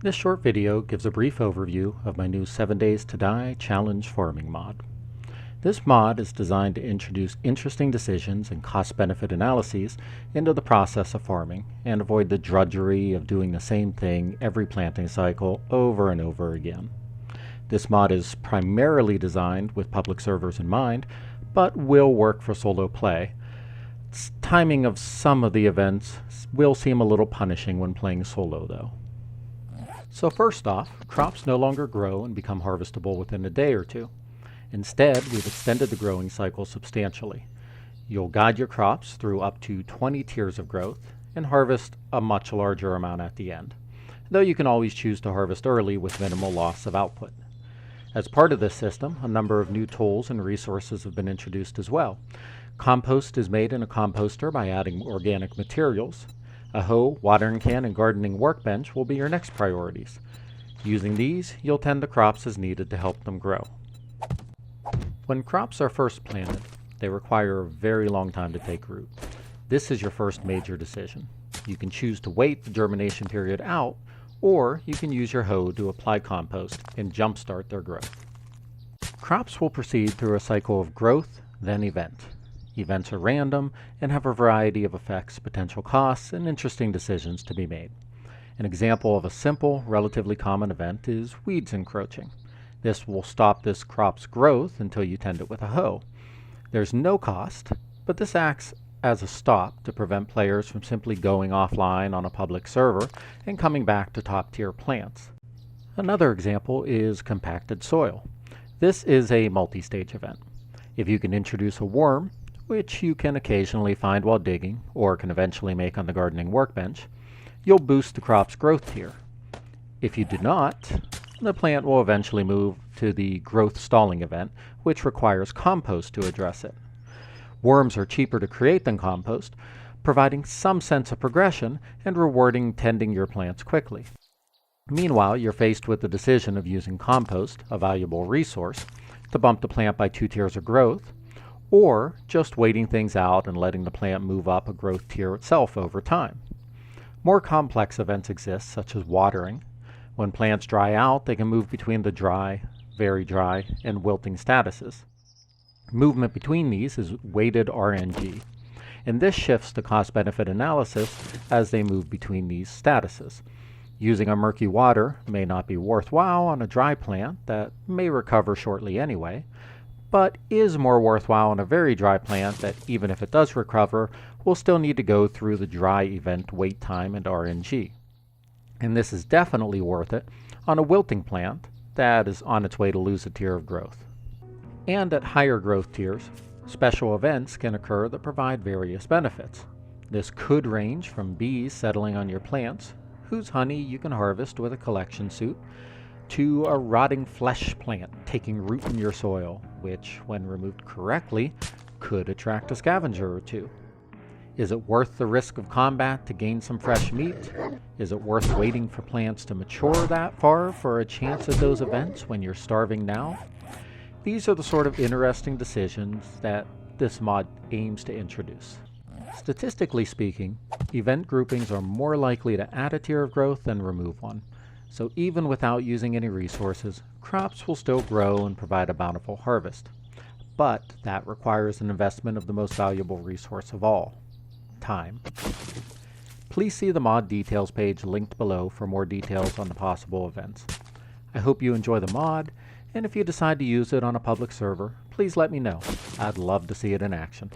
This short video gives a brief overview of my new 7 Days to Die Challenge farming mod. This mod is designed to introduce interesting decisions and cost-benefit analyses into the process of farming and avoid the drudgery of doing the same thing every planting cycle over and over again. This mod is primarily designed with public servers in mind, but will work for solo play. Timing of some of the events will seem a little punishing when playing solo though. So first off, crops no longer grow and become harvestable within a day or two. Instead, we've extended the growing cycle substantially. You'll guide your crops through up to 20 tiers of growth and harvest a much larger amount at the end, though you can always choose to harvest early with minimal loss of output. As part of this system, a number of new tools and resources have been introduced as well. Compost is made in a composter by adding organic materials. A hoe, watering can, and gardening workbench will be your next priorities. Using these, you'll tend the crops as needed to help them grow. When crops are first planted, they require a very long time to take root. This is your first major decision. You can choose to wait the germination period out, or you can use your hoe to apply compost and jumpstart their growth. Crops will proceed through a cycle of growth, then event. Events are random and have a variety of effects, potential costs, and interesting decisions to be made. An example of a simple, relatively common event is weeds encroaching. This will stop this crop's growth until you tend it with a hoe. There's no cost, but this acts as a stop to prevent players from simply going offline on a public server and coming back to top-tier plants. Another example is compacted soil. This is a multi-stage event. If you can introduce a worm, which you can occasionally find while digging or can eventually make on the gardening workbench, you'll boost the crop's growth tier. If you do not, the plant will eventually move to the growth stalling event, which requires compost to address it. Worms are cheaper to create than compost, providing some sense of progression and rewarding tending your plants quickly. Meanwhile, you're faced with the decision of using compost, a valuable resource, to bump the plant by 2 tiers of growth, or just waiting things out and letting the plant move up a growth tier itself over time. More complex events exist, such as watering. When plants dry out, they can move between the dry, very dry, and wilting statuses. Movement between these is weighted RNG, and this shifts the cost-benefit analysis as they move between these statuses. Using a murky water may not be worthwhile on a dry plant that may recover shortly anyway, but is more worthwhile on a very dry plant that, even if it does recover, will still need to go through the dry event wait time and RNG. And this is definitely worth it on a wilting plant that is on its way to lose a tier of growth. And at higher growth tiers, special events can occur that provide various benefits. This could range from bees settling on your plants, whose honey you can harvest with a collection suit, to a rotting flesh plant taking root in your soil, which, when removed correctly, could attract a scavenger or two. Is it worth the risk of combat to gain some fresh meat? Is it worth waiting for plants to mature that far for a chance at those events when you're starving now? These are the sort of interesting decisions that this mod aims to introduce. Statistically speaking, event groupings are more likely to add a tier of growth than remove one. So even without using any resources, crops will still grow and provide a bountiful harvest. But that requires an investment of the most valuable resource of all, time. Please see the mod details page linked below for more details on the possible events. I hope you enjoy the mod, and if you decide to use it on a public server, please let me know. I'd love to see it in action.